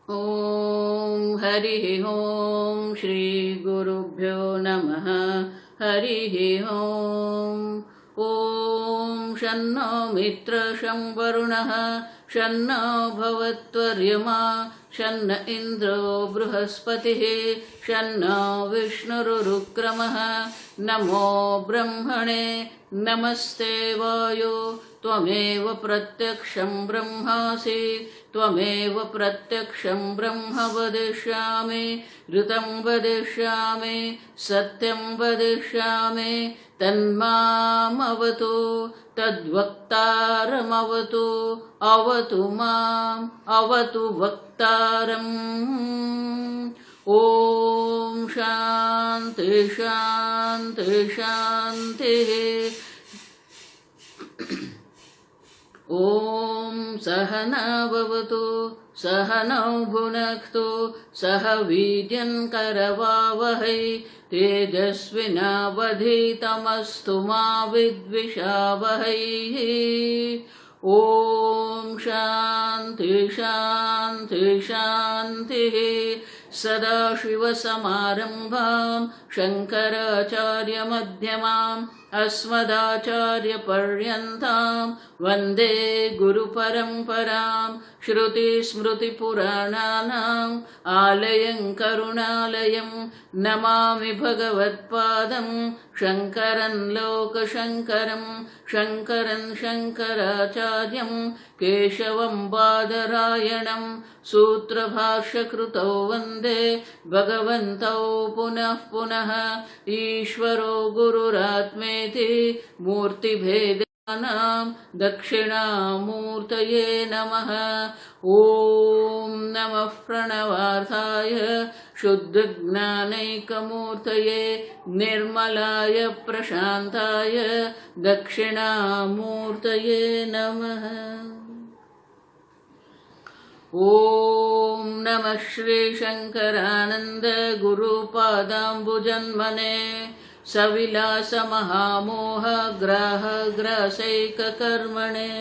ॐ हरिः ॐ श्रीगुरुभ्यो नमः। हरिः ॐ। ॐ शन्नो मित्रः शं वरुणः शन्नो भवत्वर्यमा शन्न इन्द्रो बृहस्पतिः शन्नो विष्णुरुक्रमः। नमो ब्रह्मणे नमस्ते वायो त्वमेव प्रत्यक्षं ब्रह्मासि त्वमेव प्रत्यक्षं ब्रह्म वदिष्यामि ऋतं वदिष्यामि सत्यं वदिष्यामि तन्मामवतु तद्वक्तारमवतु अवतु माम् अवतु वक्तारम्। ॐ शान्ति शान्ति शान्तिः। ॐ सहना भवतु सहनौ भुनक्तु सह वीर्यं करवावहै तेजस्विनावधीतमस्तु मा विद्विषावहै। ॐ शान्ति शान्ति शान्तिः। सदाशिवसमारम्भां शङ्कराचार्यमध्यमाम् अस्मदाचार्यपर्यन्तां वन्दे गुरुपरम्परां। श्रुतिस्मृतिपुराणानाम् आलयं करुणालयं नमामि भगवत्पादं शङ्करं लोकशङ्करं शङ्करं शङ्कराचार्यं केशवं बादरायणं सूत्रभाष्यकृतौ वन्दे भगवन्तौ पुनः पुनः। ईश्वरो गुरुरात्मेति मूर्तिभेदानां दक्षिणामूर्तये नमः। ॐ नमः प्रणवार्थाय शुद्धज्ञानैकमूर्तये निर्मलाय प्रशान्ताय दक्षिणामूर्तये नमः। ॐ नमः श्रीशङ्करानन्द गुरुपादाम्बुजन्मने सविलासमहामोह ग्राहग्रासैककर्मणे।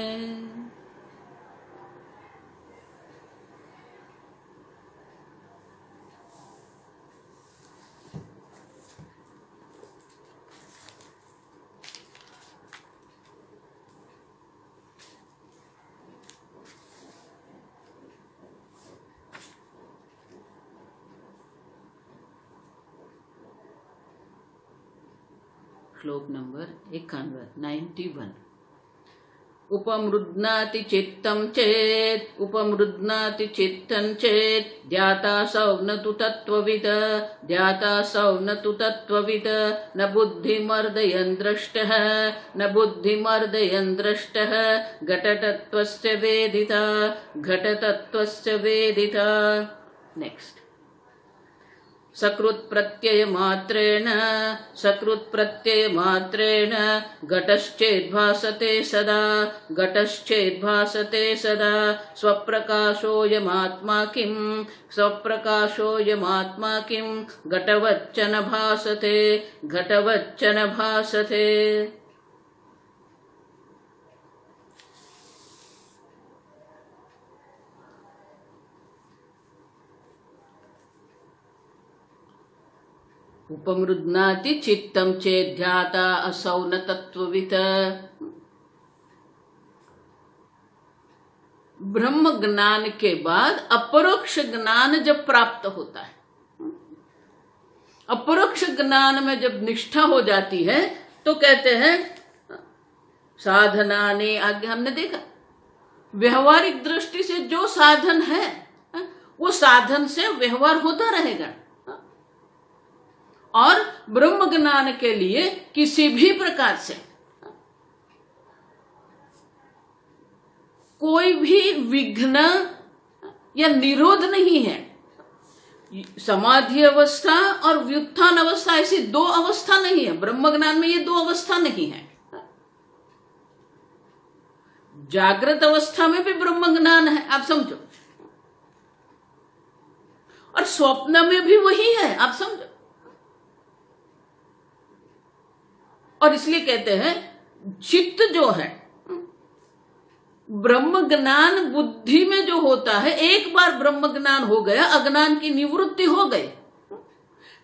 श्लोक नंबर 91। उपमृद्नाति चित्तं चेत् ध्यातासौ न तु तत्त्ववित् न बुद्धिमर्दयन् द्रष्टः घटतत्त्वस्य वेदिता। नेक्स्ट। सकृत्प्रत्ययमात्रेण घटश्चेद्भासते सदा स्वप्रकाशोऽयमात्मा किं घटवच्चन भासते। उपमृद्नाति चित्तं चेत् ध्याता असौ न तत्त्ववित्। ब्रह्म ज्ञान के बाद अपरोक्ष ज्ञान जब प्राप्त होता है, अपरोक्ष ज्ञान में जब निष्ठा हो जाती है तो कहते हैं साधना ने आगे हमने देखा व्यवहारिक दृष्टि से जो साधन है वो साधन से व्यवहार होता रहेगा और ब्रह्म ज्ञान के लिए किसी भी प्रकार से कोई भी विघ्न या निरोध नहीं है। समाधि अवस्था और व्युत्थान अवस्था ऐसी दो अवस्था नहीं है। ब्रह्म ज्ञान में ये दो अवस्था नहीं है। जागृत अवस्था में भी ब्रह्म ज्ञान है, आप समझो, और स्वप्न में भी वही है, आप समझो। और इसलिए कहते हैं चित्त जो है ब्रह्म ज्ञान बुद्धि में जो होता है, एक बार ब्रह्म ज्ञान हो गया, अज्ञान की निवृत्ति हो गई,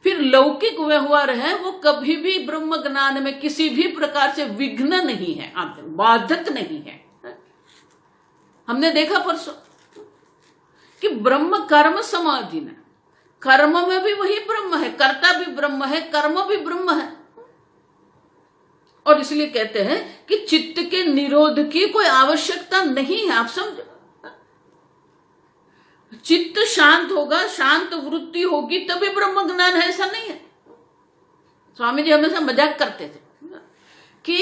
फिर लौकिक व्यवहार है वो कभी भी ब्रह्म ज्ञान में किसी भी प्रकार से विघ्न नहीं है, बाधक नहीं है। हमने देखा परसों कि ब्रह्म कर्म समाधि न, कर्म में भी वही ब्रह्म है, कर्ता भी ब्रह्म है, कर्म भी ब्रह्म है। और इसलिए कहते हैं कि चित्त के निरोध की कोई आवश्यकता नहीं है। आप समझो, चित्त शांत होगा, शांत वृत्ति होगी तभी ब्रह्म ज्ञान है, ऐसा नहीं है। स्वामी जी हमेशा मजाक करते थे कि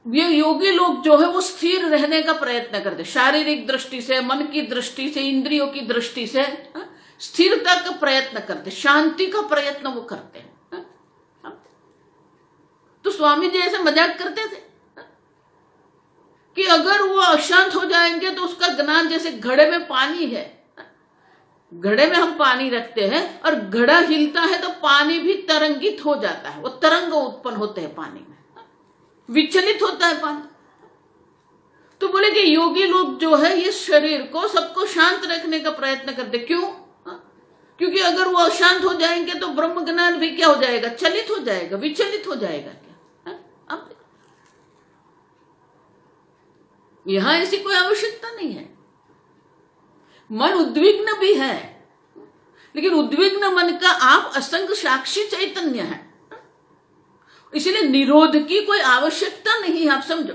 ये योगी लोग जो है वो स्थिर रहने का प्रयत्न करते, शारीरिक दृष्टि से, मन की दृष्टि से, इंद्रियों की दृष्टि से स्थिरता का प्रयत्न करते, शांति का प्रयत्न वो करते हैं। तो स्वामी जी ऐसे मजाक करते थे कि अगर वो अशांत हो जाएंगे तो उसका ज्ञान, जैसे घड़े में पानी है, घड़े में हम पानी रखते हैं और घड़ा हिलता है तो पानी भी तरंगित हो जाता है, वो तरंग उत्पन्न होते हैं पानी में, विचलित होता है पानी। तो बोले कि योगी लोग जो है ये शरीर को, सबको शांत रखने का प्रयत्न करते। क्यों? क्योंकि अगर वो अशांत हो जाएंगे तो ब्रह्म ज्ञान भी क्या हो जाएगा? चलित हो जाएगा, विचलित हो जाएगा। अब यहां ऐसी कोई आवश्यकता नहीं है। मन उद्विग्न भी है, लेकिन उद्विग्न मन का आप असंग साक्षी चैतन्य है, इसलिए निरोध की कोई आवश्यकता नहीं है। आप समझो,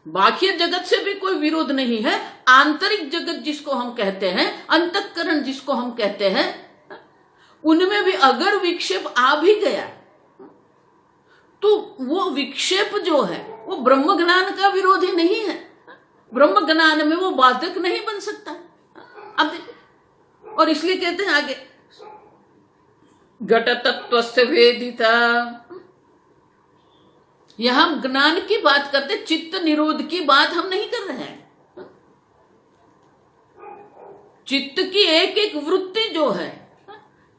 बाह्य जगत से भी कोई विरोध नहीं है। आंतरिक जगत जिसको हम कहते हैं, अंतःकरण जिसको हम कहते हैं, उनमें भी अगर विक्षेप आ भी गया तो वो विक्षेप जो है वो ब्रह्म ज्ञान का विरोधी नहीं है, ब्रह्म ज्ञान में वो बाधक नहीं बन सकता। अब देखो, और इसलिए कहते हैं आगे, घट तत्व से वेदिता। यहां हम ज्ञान की बात करते, चित्त निरोध की बात हम नहीं कर रहे हैं। चित्त की एक एक वृत्ति जो है,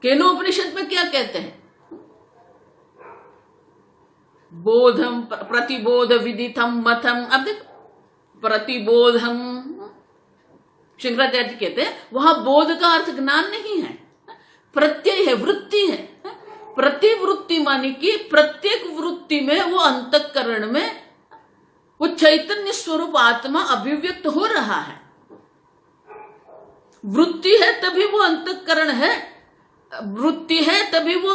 केनोपनिषद में क्या कहते हैं? बोधम प्रतिबोध विदितम मथम। अब देखो, प्रतिबोधम, शंकराचार्य जी कहते हैं वहां बोध का अर्थ ज्ञान नहीं है, प्रत्यय है, वृत्ति है। प्रतिवृत्ति मानी कि प्रत्येक वृत्ति में वो अंतःकरण में वो चैतन्य स्वरूप आत्मा अभिव्यक्त हो रहा है। वृत्ति है तभी वो अंतःकरण है, वृत्ति है तभी वो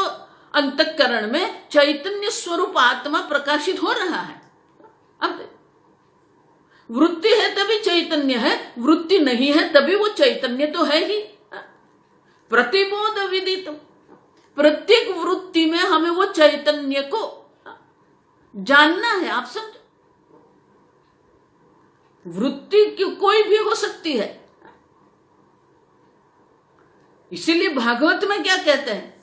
अंतःकरण में चैतन्य स्वरूप आत्मा प्रकाशित हो रहा है। अब वृत्ति है तभी चैतन्य है, वृत्ति नहीं है तभी वो चैतन्य तो है ही। प्रतिबोध विदित, प्रत्येक वृत्ति में हमें वो चैतन्य को जानना है। आप समझो, वृत्ति कोई भी हो सकती है। इसीलिए भागवत में क्या कहते हैं,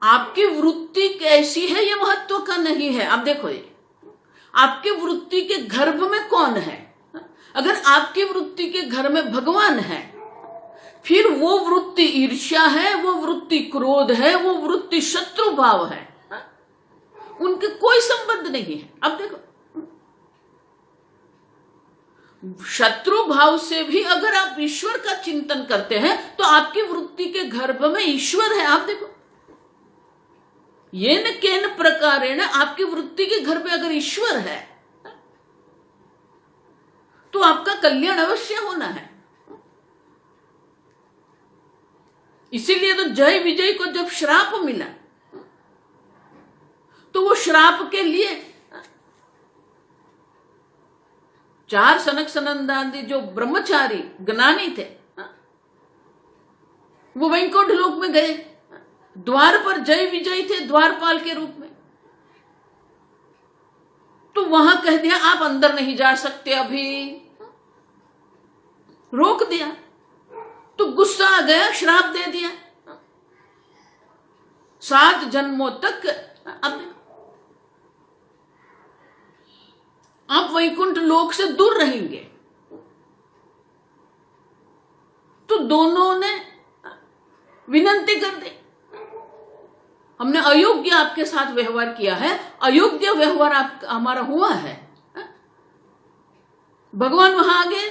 आपकी वृत्ति कैसी है ये महत्व का नहीं है। आप देखो, ये आपके वृत्ति के गर्भ में कौन है? अगर आपकी वृत्ति के घर में भगवान है, फिर वो वृत्ति ईर्ष्या है, वो वृत्ति क्रोध है, वो वृत्ति शत्रु भाव है, उनके कोई संबंध नहीं है। अब देखो, शत्रु भाव से भी अगर आप ईश्वर का चिंतन करते हैं तो आपकी वृत्ति के गर्भ में ईश्वर है। आप देखो, येन केन प्रकारेण आपकी वृत्ति के घर में अगर ईश्वर है तो आपका कल्याण अवश्य होना है। इसीलिए तो जय विजय को जब श्राप मिला तो वो श्राप के लिए 4 सनक सनंदादि जो ब्रह्मचारी ज्ञानी थे वो वैकुंठ लोक में गए, द्वार पर जय विजय थे द्वारपाल के रूप में। तो वहां कह दिया आप अंदर नहीं जा सकते, अभी रोक दिया। तो गुस्सा आ गया, श्राप दे दिया 7 जन्मों तक। अब आप वैकुंठ लोक से दूर रहेंगे। तो दोनों ने विनंती कर दी, हमने अयोग्य आपके साथ व्यवहार किया है, अयोग्य व्यवहार हमारा हुआ है, भगवान वहां आ गए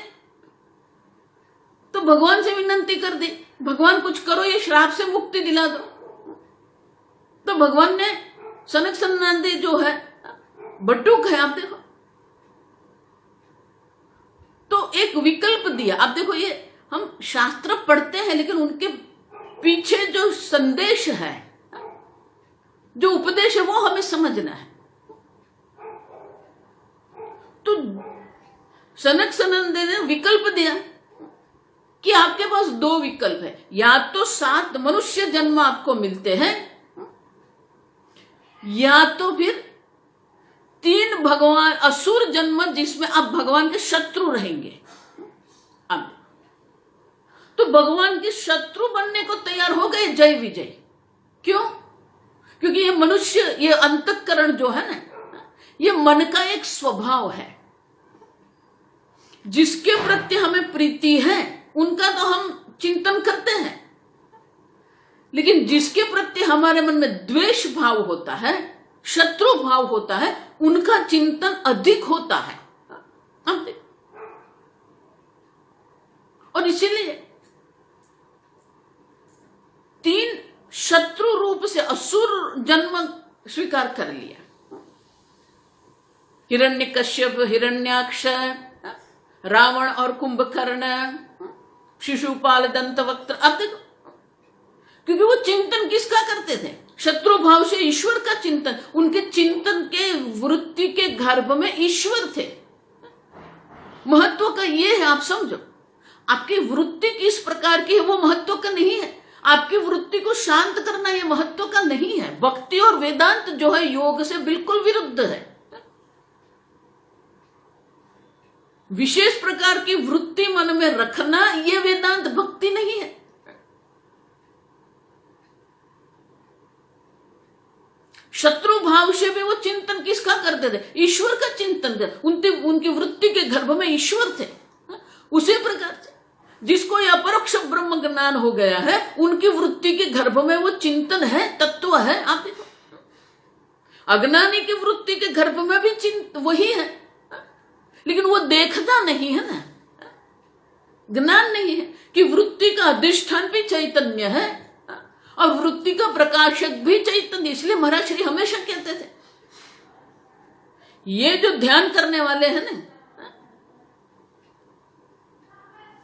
तो भगवान से विनती कर दी, भगवान कुछ करो, ये श्राप से मुक्ति दिला दो। तो भगवान ने सनक सनंदी जो है, बटुक है, आप देखो, तो एक विकल्प दिया। आप देखो, ये हम शास्त्र पढ़ते हैं लेकिन उनके पीछे जो संदेश है, जो उपदेश है, वो हमें समझना है। तो सनक सनंदी ने विकल्प दिया कि आपके पास 2 विकल्प है, या तो 7 मनुष्य जन्म आपको मिलते हैं, या तो फिर 3 भगवान असुर जन्म जिसमें आप भगवान के शत्रु रहेंगे। अब तो भगवान के शत्रु बनने को तैयार हो गए, जय विजय। क्यों? क्योंकि ये मनुष्य, ये अंतःकरण जो है ना, ये मन का एक स्वभाव है। जिसके प्रति हमें प्रीति है उनका तो हम चिंतन करते हैं, लेकिन जिसके प्रति हमारे मन में द्वेष भाव होता है, शत्रु भाव होता है, उनका चिंतन अधिक होता है। और इसीलिए 3 शत्रु रूप से असुर जन्म स्वीकार कर लिया। हिरण्यकश्यप, हिरण्याक्ष, रावण और कुंभकर्ण, शिशुपाल, दंतवक्त्र। अब देखो, क्योंकि वो चिंतन किसका करते थे? शत्रु भाव से ईश्वर का चिंतन। उनके चिंतन के वृत्ति के गर्भ में ईश्वर थे। महत्व का ये है, आप समझो, आपकी वृत्ति किस प्रकार की है वो महत्व का नहीं है। आपकी वृत्ति को शांत करना ये महत्व का नहीं है। भक्ति और वेदांत जो है योग से बिल्कुल विरुद्ध है। विशेष प्रकार की वृत्ति मन में रखना ये वेदांत भक्ति नहीं है। शत्रु भाव से भी वो चिंतन किसका करते थे? ईश्वर का चिंतन करते। उनकी वृत्ति के गर्भ में ईश्वर थे। उसी प्रकार से जिसको यह अपरोक्ष ब्रह्म ज्ञान हो गया है, उनकी वृत्ति के गर्भ में वो चिंतन है, तत्व है। आप देखो, अज्ञानी की वृत्ति के गर्भ में भी चिंतन वही है, लेकिन वो देखता नहीं है ना, ज्ञान नहीं है कि वृत्ति का अधिष्ठान भी चैतन्य है और वृत्ति का प्रकाशक भी चैतन्य। इसलिए महाराज श्री हमेशा कहते थे, ये जो ध्यान करने वाले हैं ना,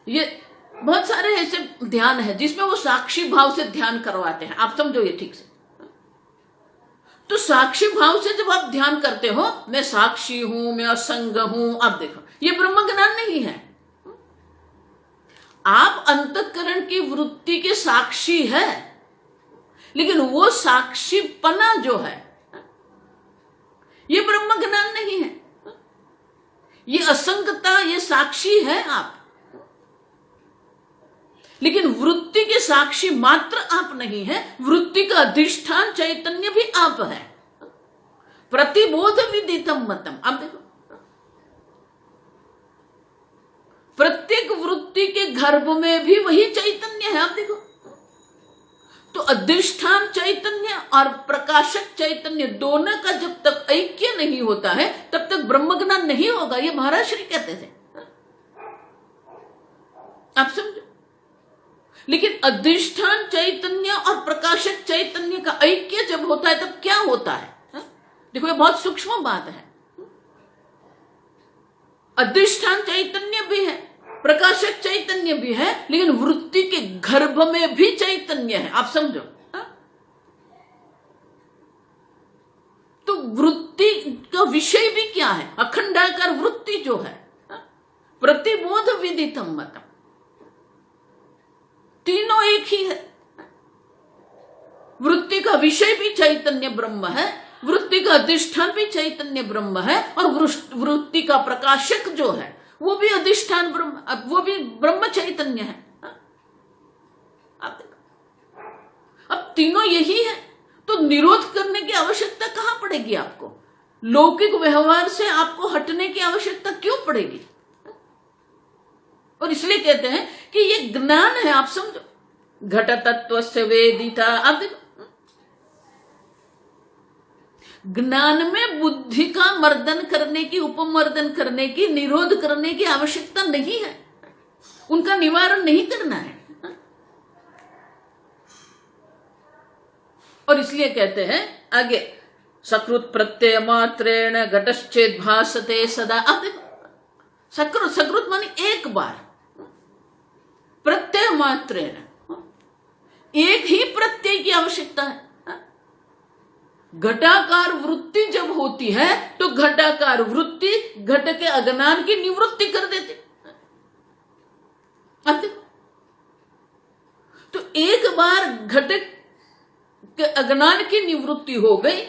ये बहुत सारे ऐसे ध्यान है जिसमें वो साक्षी भाव से ध्यान करवाते हैं। आप समझो ये ठीक से। तो साक्षी भाव से जब आप ध्यान करते हो, मैं साक्षी हूं, मैं असंग हूं, आप देखो, ये ब्रह्म ज्ञान नहीं है। आप अंतःकरण की वृत्ति के साक्षी है, लेकिन वो साक्षीपना जो है ये ब्रह्म ज्ञान नहीं है। ये असंगता, ये साक्षी है आप, लेकिन वृत्ति के साक्षी मात्र आप नहीं है। वृत्ति का अधिष्ठान चैतन्य भी आप है। प्रतिबोध विदितम मतम। आप देखो, प्रत्येक वृत्ति के गर्भ में भी वही चैतन्य है। आप देखो, तो अधिष्ठान चैतन्य और प्रकाशक चैतन्य दोनों का जब तक ऐक्य नहीं होता है तब तक ब्रह्म ज्ञान नहीं होगा। ये महाराज श्री कहते थे, आप समझो। लेकिन अधिष्ठान चैतन्य और प्रकाशक चैतन्य का ऐक्य जब होता है तब क्या होता है? देखो, ये बहुत सूक्ष्म बात है। अधिष्ठान चैतन्य भी है, प्रकाशक चैतन्य भी है, लेकिन वृत्ति के गर्भ में भी चैतन्य है। आप समझो। तो वृत्ति का विषय भी क्या है? अखंडाकार वृत्ति जो है, प्रतिबोध विदितम मतम, तीनों एक ही है। वृत्ति का विषय भी चैतन्य ब्रह्म है, वृत्ति का अधिष्ठान भी चैतन्य ब्रह्म है, और वृत्ति का प्रकाशक जो है वो भी अधिष्ठान ब्रह्म, वो भी ब्रह्म चैतन्य है। आप देखो, अब तीनों यही है, तो निरोध करने की आवश्यकता कहां पड़ेगी आपको? लौकिक व्यवहार से आपको हटने की आवश्यकता क्यों पड़ेगी? और इसलिए कहते हैं कि ये ज्ञान है। आप समझो, घट तत्व से वेदिता। आप देखो, ज्ञान में बुद्धि का मर्दन करने की, उपमर्दन करने की, निरोध करने की आवश्यकता नहीं है, उनका निवारण नहीं करना है। और इसलिए कहते हैं आगे, सकृत प्रत्यय मात्रेण घटश्चेद भासते सदा। अब देखो, सकृत, सकृत माने एक बार, प्रत्यय मात्रेण, एक ही प्रत्यय की आवश्यकता है। घटाकार वृत्ति जब होती है तो घटाकार वृत्ति घट के अज्ञान की निवृत्ति कर देती। अब देखो, तो एक बार घट के अज्ञान की निवृत्ति हो गई,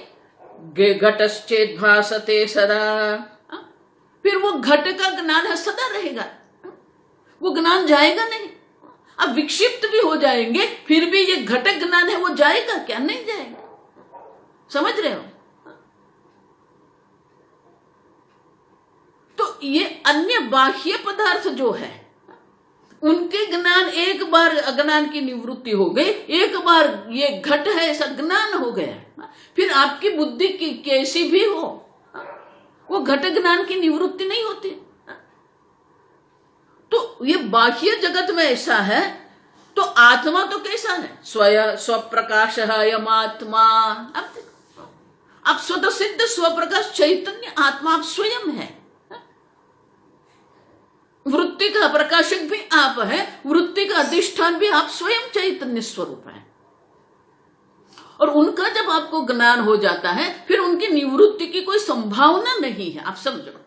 घटश्चेद भासते सदा, फिर वो घट का ज्ञान है, सदा रहेगा, वो ज्ञान जाएगा नहीं। अब विक्षिप्त भी हो जाएंगे, फिर भी ये घट ज्ञान है वो जाएगा क्या? नहीं जाएगा। समझ रहे हो? तो ये अन्य बाह्य पदार्थ जो है, उनके ज्ञान एक बार अज्ञान की निवृत्ति हो गई, एक बार ये घट है ऐसा ज्ञान हो गया, फिर आपकी बुद्धि की कैसी भी हो, वो घट ज्ञान की निवृत्ति नहीं होती। तो ये बाह्य जगत में ऐसा है, तो आत्मा तो कैसा है? स्वयं स्वप्रकाश है यम आत्मा। आप स्वतः सिद्ध स्वप्रकाश चैतन्य आत्मा आप स्वयं है। वृत्ति का प्रकाशक भी आप है, वृत्ति का अधिष्ठान भी आप स्वयं चैतन्य स्वरूप है। और उनका जब आपको ज्ञान हो जाता है, फिर उनकी निवृत्ति की कोई संभावना नहीं है। आप समझो,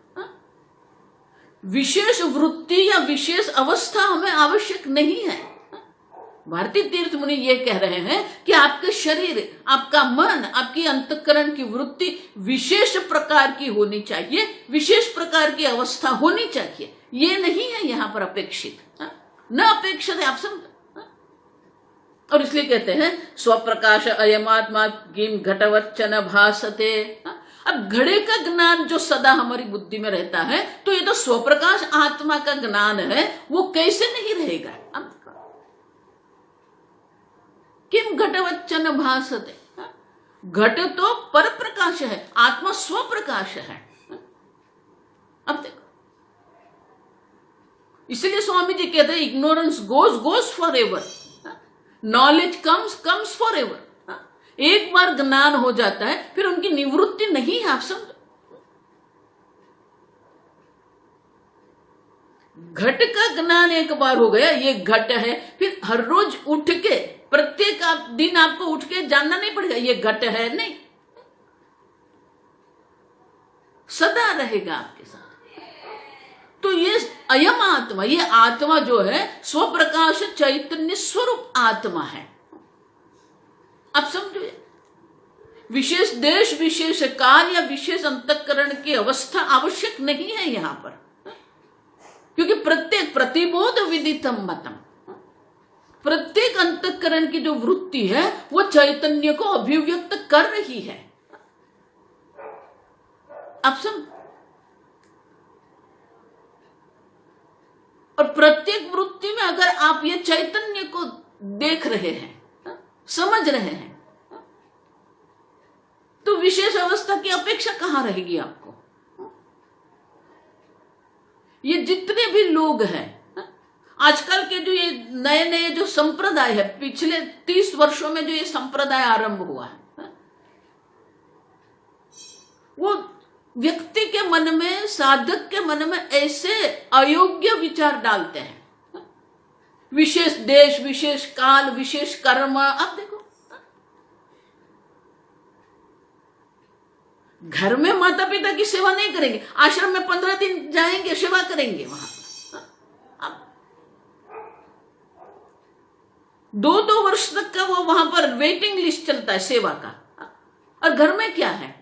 विशेष वृत्ति या विशेष अवस्था हमें आवश्यक नहीं है। भारतीय तीर्थ मुनि ये कह रहे हैं कि आपके शरीर, आपका मन, आपकी अंतःकरण की वृत्ति विशेष प्रकार की होनी चाहिए, विशेष प्रकार की अवस्था होनी चाहिए। ये नहीं है यहाँ पर अपेक्षित, न अपेक्षित है। आप समझो, और इसलिए कहते हैं स्वप्रकाश अयमात्मा किम घटवच्चन भासते। अब घड़े का ज्ञान जो सदा हमारी बुद्धि में रहता है, तो ये तो स्वप्रकाश आत्मा का ज्ञान है, वो कैसे नहीं रहेगा? किम घटवच्चन भासते। घट तो पर प्रकाश है, आत्मा स्वप्रकाश है। अब देखो, इसलिए स्वामी जी कहते हैं ignorance goes for ever, knowledge comes for ever. एक बार ज्ञान हो जाता है, फिर उनकी निवृत्ति नहीं है। आप समझो, घट का ज्ञान एक बार हो गया, ये घट है, फिर हर रोज उठ के, प्रत्येक दिन आपको उठ के जानना नहीं पड़ेगा ये घट है, नहीं, सदा रहेगा आपके साथ। तो ये अयम आत्मा, ये आत्मा जो है स्वप्रकाश चैतन्य स्वरूप आत्मा है। अब समझो, विशेष देश, विशेष काल या विशेष अंतःकरण की अवस्था आवश्यक नहीं है यहां पर, क्योंकि प्रत्येक प्रतिबोध विदितम मतम, प्रत्येक अंतःकरण की जो वृत्ति है वो चैतन्य को अभिव्यक्त कर रही है। अब समझ, और प्रत्येक वृत्ति में अगर आप ये चैतन्य को देख रहे हैं, समझ रहे हैं, तो विशेष अवस्था की अपेक्षा कहां रहेगी आपको? ये जितने भी लोग हैं आजकल के, जो ये नए नए जो संप्रदाय है, पिछले 30 वर्षों में जो ये संप्रदाय आरंभ हुआ है, वो व्यक्ति के मन में, साधक के मन में ऐसे अयोग्य विचार डालते हैं, विशेष देश, विशेष काल, विशेष कर्म। अब देखो, घर में माता पिता की सेवा नहीं करेंगे, आश्रम में 15 दिन जाएंगे, सेवा करेंगे वहां। अब 2-2 वर्ष तक का वो वहां पर वेटिंग लिस्ट चलता है सेवा का, और घर में क्या है?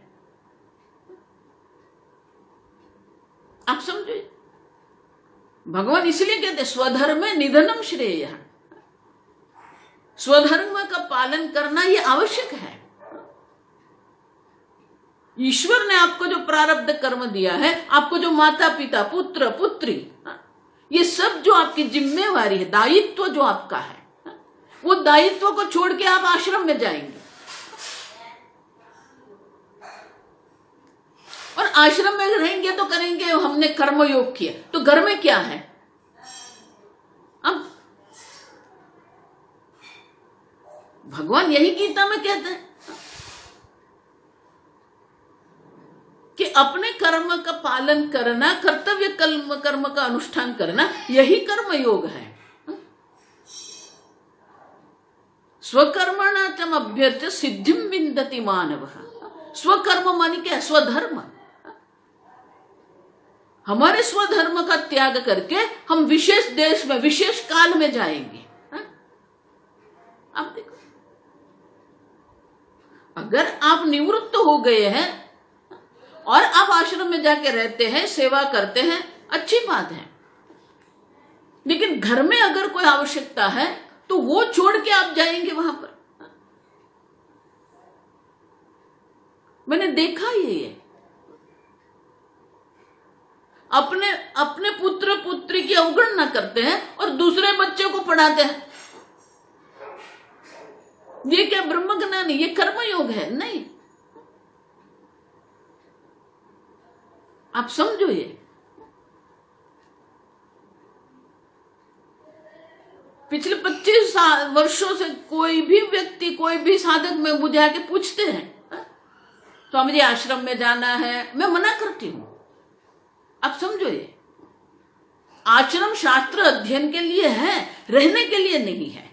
आप समझे, भगवान इसलिए कहते स्वधर्म निधनम श्रेय, स्वधर्म का पालन करना ये आवश्यक है। ईश्वर ने आपको जो प्रारब्ध कर्म दिया है, आपको जो माता पिता, पुत्र पुत्री, ये सब जो आपकी जिम्मेवारी है, दायित्व जो आपका है, वो दायित्व को छोड़ के आप आश्रम में जाएंगे, आश्रम में रहेंगे तो करेंगे हमने कर्मयोग किया, तो घर में क्या है? अब भगवान यही गीता में कहते हैं कि अपने कर्म का पालन करना, कर्तव्य कर्म का अनुष्ठान करना, यही कर्म योग है। स्वकर्मणाचम अभ्यर्थ सिद्धिम विंदति मानव। स्वकर्म मानी क्या? स्वधर्म। हमारे स्वधर्म का त्याग करके हम विशेष देश में विशेष काल में जाएंगे। आप देखो, अगर आप निवृत्त हो गए हैं और आप आश्रम में जाके रहते हैं, सेवा करते हैं, अच्छी बात है, लेकिन घर में अगर कोई आवश्यकता है तो वो छोड़ के आप जाएंगे वहां पर। मैंने देखा ये अपने अपने पुत्र पुत्री की अवगणना करते हैं और दूसरे बच्चे को पढ़ाते हैं। ये क्या ब्रह्म ज्ञान? ये कर्मयोग है? नहीं, आप समझो। ये पिछले 25 वर्षों से कोई भी व्यक्ति, कोई भी साधक में मुझे आके पूछते हैं, तो मुझे आश्रम में जाना है, मैं मना करती हूं। आप समझो, ये आश्रम शास्त्र अध्ययन के लिए है, रहने के लिए नहीं है।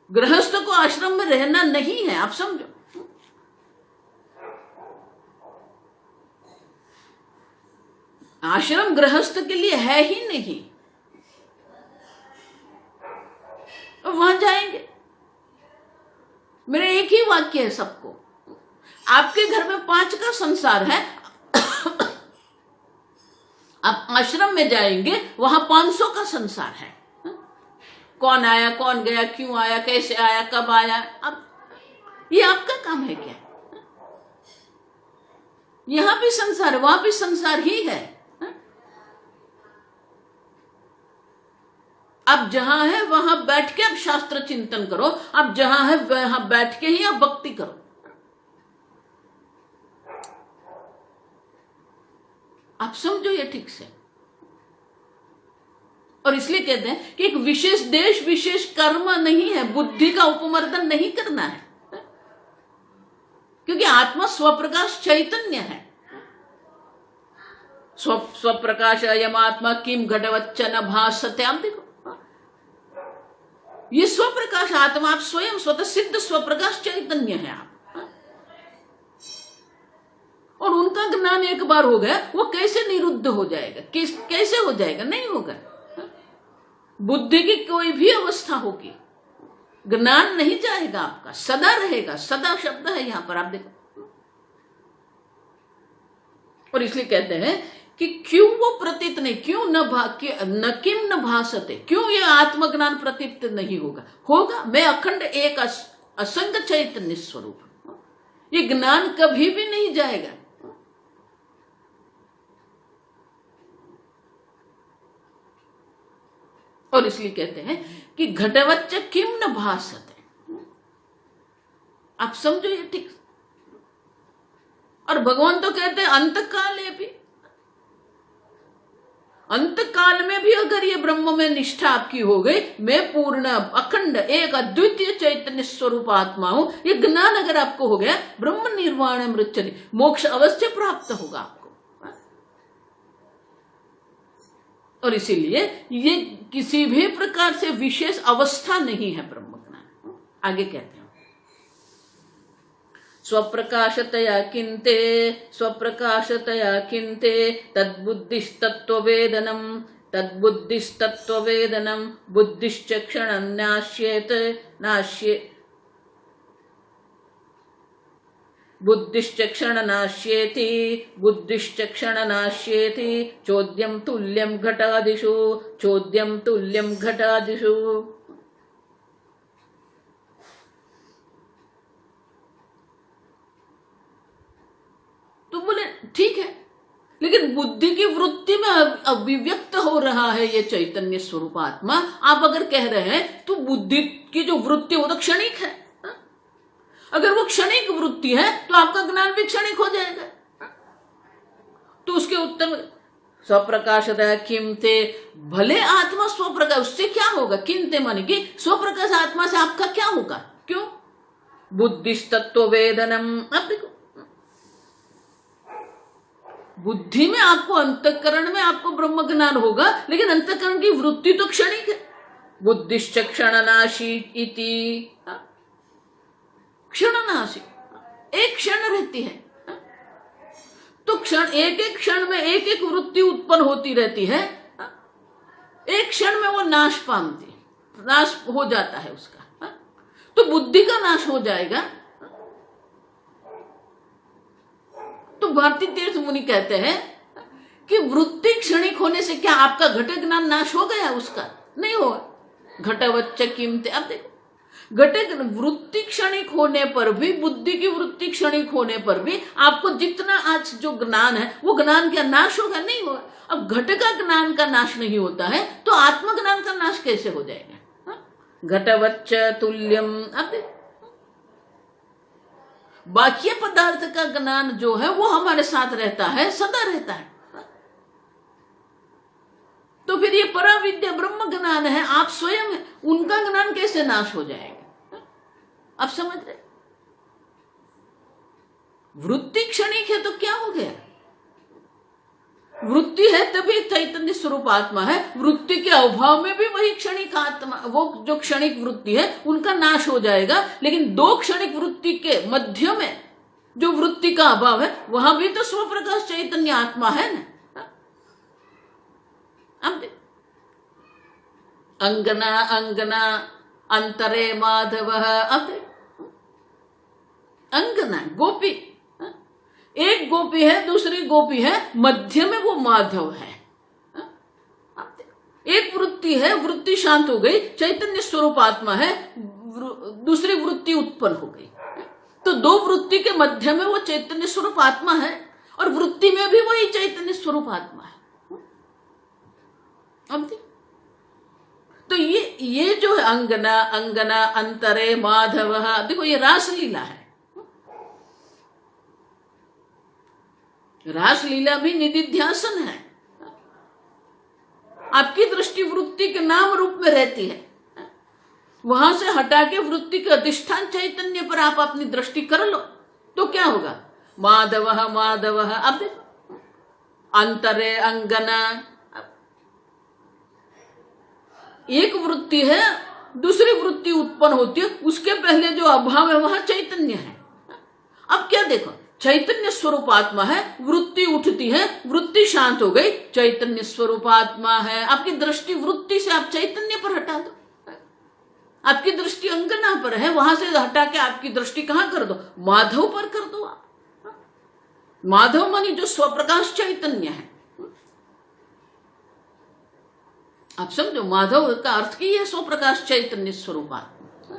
गृहस्थ को आश्रम में रहना नहीं है, आप समझो। आश्रम गृहस्थ के लिए है ही नहीं। वहां जाएंगे। मेरा एक ही वाक्य है सबको, आपके घर में 5 का संसार है, आप आश्रम में जाएंगे, वहां 500 का संसार है। कौन आया, कौन गया, क्यों आया, कैसे आया, कब आया, अब ये आपका काम है क्या? यहां भी संसार, वहां भी संसार ही है। आप जहां है वहां बैठ के आप शास्त्र चिंतन करो, आप जहां है वहां बैठ के ही आप भक्ति करो। आप समझो ये ठीक से। और इसलिए कहते हैं कि एक विशेष देश विशेष कर्म नहीं है, बुद्धि का उपमर्दन नहीं करना है, क्योंकि आत्मा स्वप्रकाश चैतन्य है। स्वप्रकाश अयम आत्मा किम घटवच्च न भासते। आप देखो, ये स्वप्रकाश आत्मा, आप स्वयं स्वतः सिद्ध स्वप्रकाश चैतन्य है आप। और उनका ज्ञान एक बार हो गया, वो कैसे निरुद्ध हो जाएगा? कैसे हो जाएगा? नहीं होगा। बुद्धि की कोई भी अवस्था होगी, ज्ञान नहीं जाएगा आपका, सदा रहेगा। सदा शब्द है यहां पर, आप देखो। और इसलिए कहते हैं कि क्यों वो प्रतीत नहीं, क्यों न किम न भासते, क्यों ये आत्मज्ञान प्रतीत नहीं होगा? होगा। मैं अखंड एक असंग चैतन्य स्वरूप, ये ज्ञान कभी भी नहीं जाएगा। और इसलिए कहते हैं कि घटवच्च किम न भासते। आप समझो ये ठीक। और भगवान तो कहते हैं अंतकाले भी, अंतकाल में भी अगर ये ब्रह्म में निष्ठा आपकी हो गई, मैं पूर्ण अखंड एक अद्वितीय चैतन्य स्वरूप आत्मा हूं, ये ज्ञान अगर आपको हो गया, ब्रह्म निर्वाण मृत्यु, मोक्ष अवश्य प्राप्त होगा आपको। और इसीलिए ये किसी भी प्रकार से विशेष अवस्था नहीं है ब्रह्म ज्ञान। आगे कहते हैं स्वप्रकाशतया किन्ते, स्वप्रकाशतया किन्ते तद्बुद्धिस्तत्त्ववेदनम्, तद्बुद्धिस्तत्त्ववेदनम् बुद्धिश्चक्षणं नाश्येत, बुद्धिश्चक्षणनाश्येति, बुद्धिश्चक्षणनाश्येति चोद्यं तुल्यं घटादिषु, चोद्यं तुल्यं घटादिषु। तो बोले ठीक है, लेकिन बुद्धि की वृत्ति में अभिव्यक्त हो रहा है ये चैतन्य स्वरूप आत्मा। आप अगर कह रहे हैं तो बुद्धि की जो वृत्ति वो तो क्षणिक है, अगर वो क्षणिक वृत्ति है तो आपका ज्ञान भी क्षणिक हो जाएगा। तो उसके उत्तर में स्वप्रकाशतः किमते, भले आत्मा स्वप्रकाश, उससे क्या होगा? किमते माने कि स्वप्रकाश आत्मा से आपका क्या होगा? क्यों? बुद्धिस्तत्व वेदनम। अब देखो, बुद्धि में आपको, अंतःकरण में आपको ब्रह्म ज्ञान होगा, लेकिन अंतःकरण की वृत्ति तो क्षणिक है। बुद्धिश्च क्षणनाशी इति, क्षणनाशी, एक क्षण रहती है। तो क्षण, एक एक क्षण में एक एक वृत्ति उत्पन्न होती रहती है। एक क्षण में वो नाश पाती, नाश हो जाता है उसका। तो बुद्धि का नाश हो जाएगा। तो भारतीय तीर्थ मुनि कहते हैं कि वृत्ति क्षणिक होने से क्या आपका घट ज्ञान नाश हो गया? उसका नहीं हुआ। घटवच्च किमते। अब देखो, घट वृत्ति क्षणिक होने पर भी, बुद्धि की वृत्ति क्षणिक होने पर भी आपको जितना आज जो ज्ञान है वो ज्ञान क्या नाश होगा? नहीं होगा। अब घट का ज्ञान का नाश नहीं होता है तो आत्मज्ञान का नाश कैसे हो जाएगा? घटवच्च तुल्यम। अब देखो, बाह्य पदार्थ का ज्ञान जो है वो हमारे साथ रहता है, सदा रहता है। तो फिर ये पराविद्या ब्रह्म ज्ञान है, आप स्वयं है, उनका ज्ञान कैसे नाश हो जाएगा? आप समझ रहे? वृत्ति क्षणिक है तो क्या हो गया? वृत्ति है तभी चैतन्य स्वरूप आत्मा है। वृत्ति के अभाव में भी वही क्षणिक आत्मा, वो जो क्षणिक वृत्ति है उनका नाश हो जाएगा। लेकिन दो क्षणिक वृत्ति के मध्य में जो वृत्ति का अभाव है वहां भी तो स्वप्रकाश चैतन्य आत्मा है ना। अब अंगना अंगना अंतरे माधव। अब अंगना गोपी, एक गोपी है, दूसरी गोपी है, मध्य में वो माधव है। एक वृत्ति है, वृत्ति शांत हो गई, चैतन्य स्वरूप आत्मा है, दूसरी वृत्ति उत्पन्न हो गई। तो दो वृत्ति के मध्य में वो चैतन्य स्वरूप आत्मा है और वृत्ति में भी वही चैतन्य स्वरूप आत्मा है। अब तो ये जो है अंगना अंगना अंतरे माधव, देखो ये रासलीला है। रासलीला भी निधिध्यासन है। आपकी दृष्टि वृत्ति के नाम रूप में रहती है, वहां से हटा के वृत्ति के अधिष्ठान चैतन्य पर आप अपनी दृष्टि कर लो तो क्या होगा? माधव माधव। अब देखो, अंतरे अंगना, एक वृत्ति है, दूसरी वृत्ति उत्पन्न होती है, उसके पहले जो अभाव है वहां चैतन्य है। अब क्या देखो, चैतन्य स्वरूप आत्मा है, वृत्ति उठती है, वृत्ति शांत हो गई, चैतन्य स्वरूप आत्मा है। आपकी दृष्टि वृत्ति से आप चैतन्य पर हटा दो, आपकी दृष्टि अंगना पर है, वहां से हटा के आपकी दृष्टि कहां कर दो? माधव पर कर दो आप। माधव मानी जो स्वप्रकाश चैतन्य है। आप समझो, माधव का अर्थ की है स्वप्रकाश चैतन्य स्वरूप आत्मा।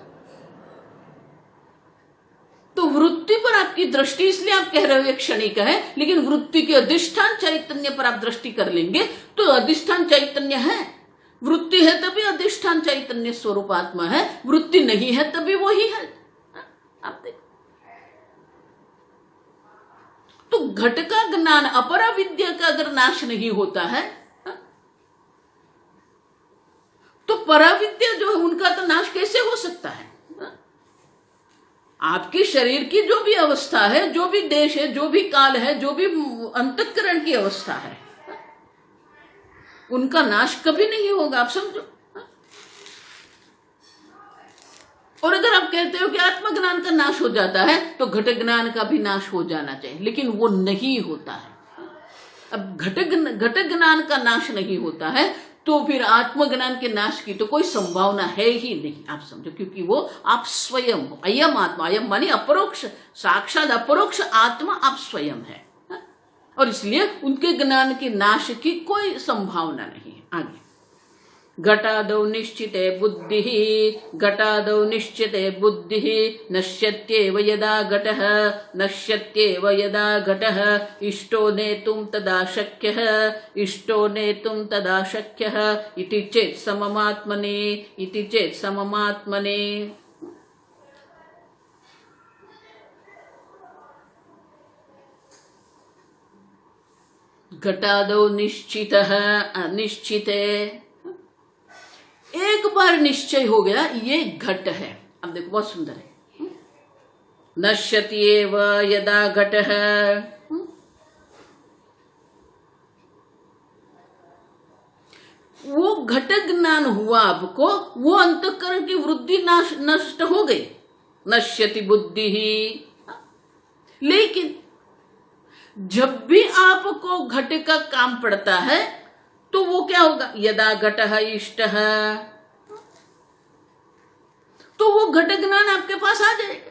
तो वृत्ति पर आपकी दृष्टि, इसलिए आप कह रहे हो एक क्षणिक है, लेकिन वृत्ति के अधिष्ठान चैतन्य पर आप दृष्टि कर लेंगे तो अधिष्ठान चैतन्य है। वृत्ति है तभी अधिष्ठान चैतन्य स्वरूप आत्मा है, वृत्ति नहीं है तभी वही है। आप देखो, तो घट का ज्ञान, अपरा विद्या का अगर नाश नहीं होता है तो पराविद्या जो है उनका तो नाश कैसे हो सकता है? आपके शरीर की जो भी अवस्था है, जो भी देश है, जो भी काल है, जो भी अंतःकरण की अवस्था है, उनका नाश कभी नहीं होगा। आप समझो। और अगर आप कहते हो कि आत्मज्ञान का नाश हो जाता है तो घट ज्ञान का भी नाश हो जाना चाहिए, लेकिन वो नहीं होता है। अब घट ज्ञान का नाश नहीं होता है तो फिर आत्मज्ञान के नाश की तो कोई संभावना है ही नहीं। आप समझो, क्योंकि वो आप स्वयं हो। अयम आत्मा, अयम मानी अपरोक्ष, साक्षात अपरोक्ष आत्मा आप स्वयं है, और इसलिए उनके ज्ञान के नाश की कोई संभावना नहीं है। आगे, घटादौ निश्चिते बुद्धिः, घटादौ निश्चिते बुद्धिः, नश्यत्येव यदा घटः, नश्यत्येव यदा घटः, इष्टो नेतुं तदा शक्यः, इष्टो नेतुं तदा शक्यः, इति चेत् सममात्मने, इति चेत् सममात्मने। घटादौ निश्चितः निश्चिते, एक बार निश्चय हो गया ये घट है। अब देखो बहुत सुंदर है, नश्यति एव यदा घटः, वो घट ज्ञान हुआ आपको, वो अंतःकरण की वृद्धि नष्ट हो गई, नश्यति बुद्धि ही। लेकिन जब भी आपको घट का काम पड़ता है तो वो क्या होगा, यदा घटः इष्टः, तो वो घट ज्ञान आपके पास आ जाएगा।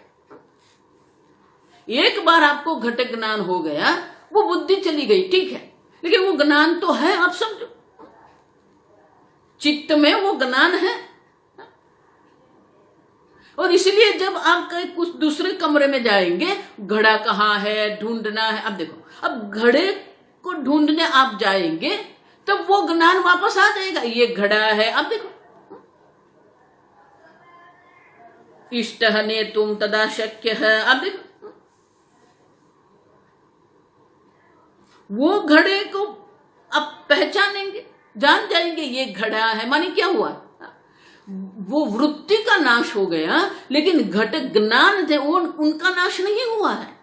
एक बार आपको घट ज्ञान हो गया, वो बुद्धि चली गई, ठीक है, लेकिन वो ज्ञान तो है, आप समझो, चित्त में वो ज्ञान है। और इसलिए जब आप कहीं कुछ दूसरे कमरे में जाएंगे, घड़ा कहाँ है ढूंढना है। अब देखो, अब घड़े को ढूंढने आप जाएंगे तब वो ज्ञान वापस आ जाएगा, ये घड़ा है। अब देखो, इष्टः नेतुं तदा शक्यः, अब देखो, वो घड़े को आप पहचानेंगे, जान जाएंगे ये घड़ा है, माने क्या हुआ, वो वृत्ति का नाश हो गया, लेकिन घट ज्ञान थे वो उनका नाश नहीं हुआ है।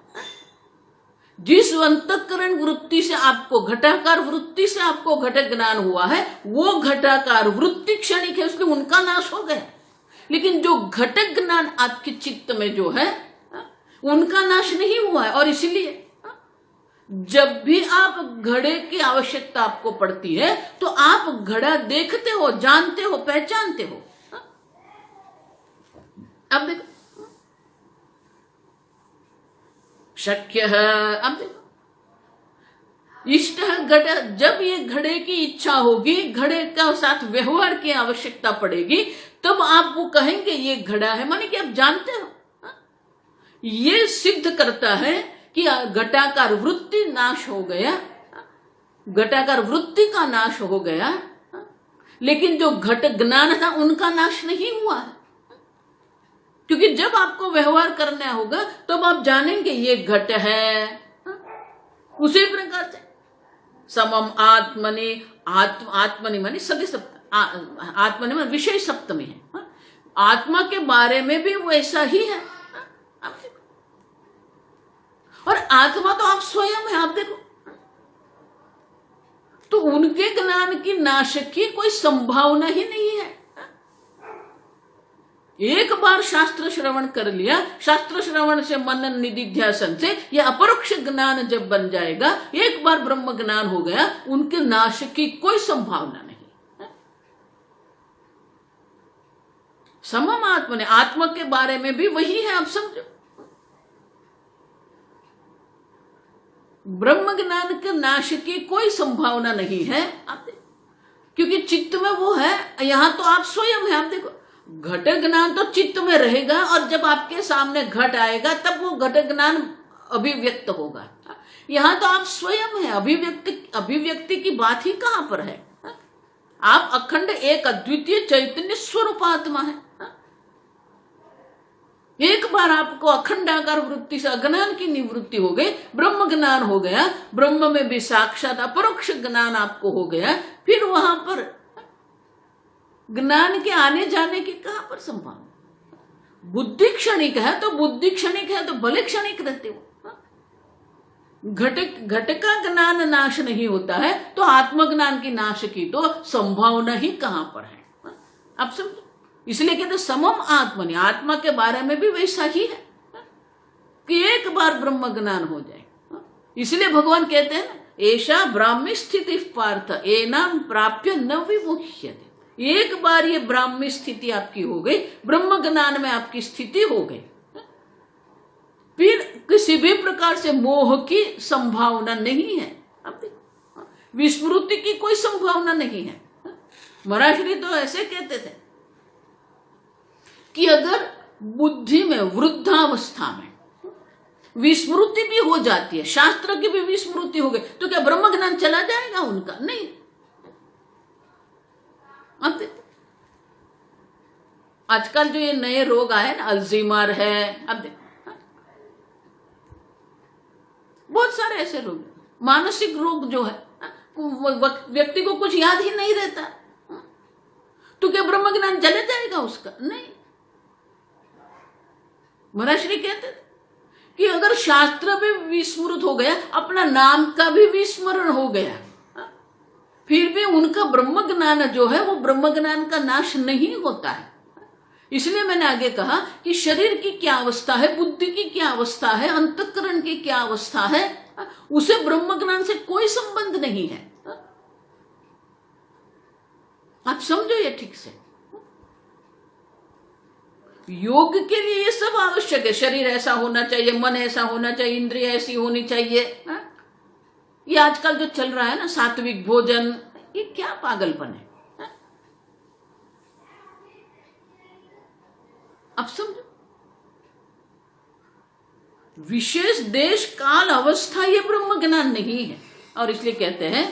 जिस अंतःकरण वृत्ति से आपको, घटाकार वृत्ति से आपको घट ज्ञान हुआ है, वो घटाकार वृत्ति क्षणिक है, इसलिए उनका नाश हो गया। लेकिन जो घट ज्ञान आपके चित्त में जो है उनका नाश नहीं हुआ है। और इसलिए जब भी आप घड़े की आवश्यकता आपको पड़ती है तो आप घड़ा देखते हो, जानते हो, पहचानते हो। अब देखो, शक्य है, अब देखो, इष्ट घट, जब ये घड़े की इच्छा होगी, घड़े का साथ व्यवहार की आवश्यकता पड़ेगी, तब आप वो कहेंगे ये घड़ा है, माने कि आप जानते हो। ये सिद्ध करता है कि घटाकार वृत्ति नाश हो गया, घटाकार वृत्ति का नाश हो गया, लेकिन जो घट ज्ञान था उनका नाश नहीं हुआ है। क्योंकि जब आपको व्यवहार करना होगा तब आप जानेंगे ये घट है। उसी प्रकार से समम आत्मनि, आत्मनि माने सभी सप्त, आत्मनि माने विषय सप्तमी है, आत्मा के बारे में भी वैसा ही है। और आत्मा तो आप स्वयं है, आप देखो, तो उनके ज्ञान की नाश की कोई संभावना ही नहीं है। एक बार शास्त्र श्रवण कर लिया, शास्त्र श्रवण से मनन निधिध्यासन से यह अपरोक्ष ज्ञान जब बन जाएगा, एक बार ब्रह्म ज्ञान हो गया, उनके नाश की कोई संभावना नहीं। समम आत्मा ने, आत्मा के बारे में भी वही है, आप समझो, ब्रह्म ज्ञान के नाश की कोई संभावना नहीं है, आप देखो, क्योंकि चित्त में वो है, यहां तो आप स्वयं है। आप देखो, घट ज्ञान तो चित्त में रहेगा, और जब आपके सामने घट आएगा तब वो घट ज्ञान अभिव्यक्त होगा। यहां तो आप स्वयं है, अभिव्यक्ति की बात ही कहां पर है। आप अखंड एक अद्वितीय चैतन्य स्वरूपात्मा है। एक बार आपको अखंडाकार वृत्ति से अज्ञान की निवृत्ति हो गई, ब्रह्म ज्ञान हो गया, ब्रह्म में भी साक्षात अपरोक्ष ज्ञान आपको हो गया, फिर वहां पर ज्ञान के आने जाने की कहां पर संभावना। बुद्धि क्षणिक है तो बुद्धि क्षणिक है तो भले क्षणिक रहते हो। घट का ज्ञान नाश नहीं होता है तो आत्मज्ञान की नाश की तो संभावना ही कहां पर है, आप समझो। इसलिए कहते समम आत्मनि, आत्मा के बारे में भी वैसा ही है कि एक बार ब्रह्म ज्ञान हो जाए। इसलिए भगवान कहते हैं ना, ऐसा ब्राह्मी स्थिति पार्थ एनाम प्राप्य न विमुह्यते। एक बार ये ब्राह्मी स्थिति आपकी हो गई, ब्रह्म ज्ञान में आपकी स्थिति हो गई, फिर किसी भी प्रकार से मोह की संभावना नहीं है। अब देखो, विस्मृति की कोई संभावना नहीं है। महाराज तो ऐसे कहते थे कि अगर बुद्धि में वृद्धावस्था में विस्मृति भी हो जाती है, शास्त्र की भी विस्मृति हो गई, तो क्या ब्रह्म ज्ञान चला जाएगा उनका? नहीं। अब देखो, आजकल जो ये नए रोग आए ना, अल्जीमर है, अब देखो बहुत सारे ऐसे रोग, मानसिक रोग जो है, व्यक्ति को कुछ याद ही नहीं रहता, तो क्या ब्रह्म ज्ञान चले जाएगा उसका? नहीं। महाराज श्री कहते थे कि अगर शास्त्र भी विस्मृत हो गया, अपना नाम का भी विस्मरण हो गया, फिर भी उनका ब्रह्म ज्ञान जो है वो ब्रह्म ज्ञान का नाश नहीं होता है। इसलिए मैंने आगे कहा कि शरीर की क्या अवस्था है, बुद्धि की क्या अवस्था है, अंतःकरण की क्या अवस्था है, उसे ब्रह्म ज्ञान से कोई संबंध नहीं है। आप समझो ये ठीक से। योग के लिए ये सब आवश्यक है। शरीर ऐसा होना चाहिए, मन ऐसा होना चाहिए, इंद्रिय ऐसी होनी चाहिए। ये आजकल जो चल रहा है ना, सात्विक भोजन, ये क्या पागलपन है? अब समझो, विशेष देश काल अवस्था ये ब्रह्म ज्ञान नहीं है। और इसलिए कहते हैं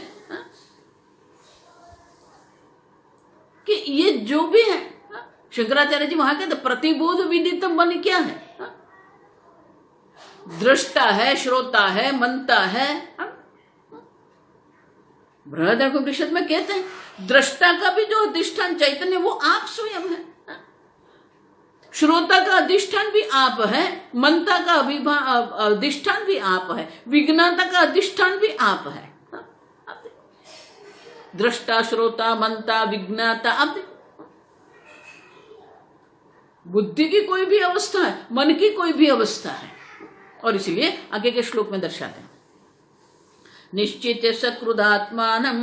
कि ये जो भी है, शंकराचार्य जी वहां कहते प्रतिबोध विदितम मन क्या है? दृष्टा है, श्रोता है, मनता है। बृहदारण्यकोपनिषद में कहते हैं दृष्टा का भी जो अधिष्ठान चैतन्य वो आप स्वयं है, श्रोता का अधिष्ठान भी आप है, मनता का अधिष्ठान भी आप है, विज्ञाता का अधिष्ठान भी आप है। दृष्टा, श्रोता, मनता, विज्ञाता। अब बुद्धि की कोई भी अवस्था है, मन की कोई भी अवस्था है। और इसलिए आगे के श्लोक में दर्शाते हैं, निश्चित्य सकृदात्मानं,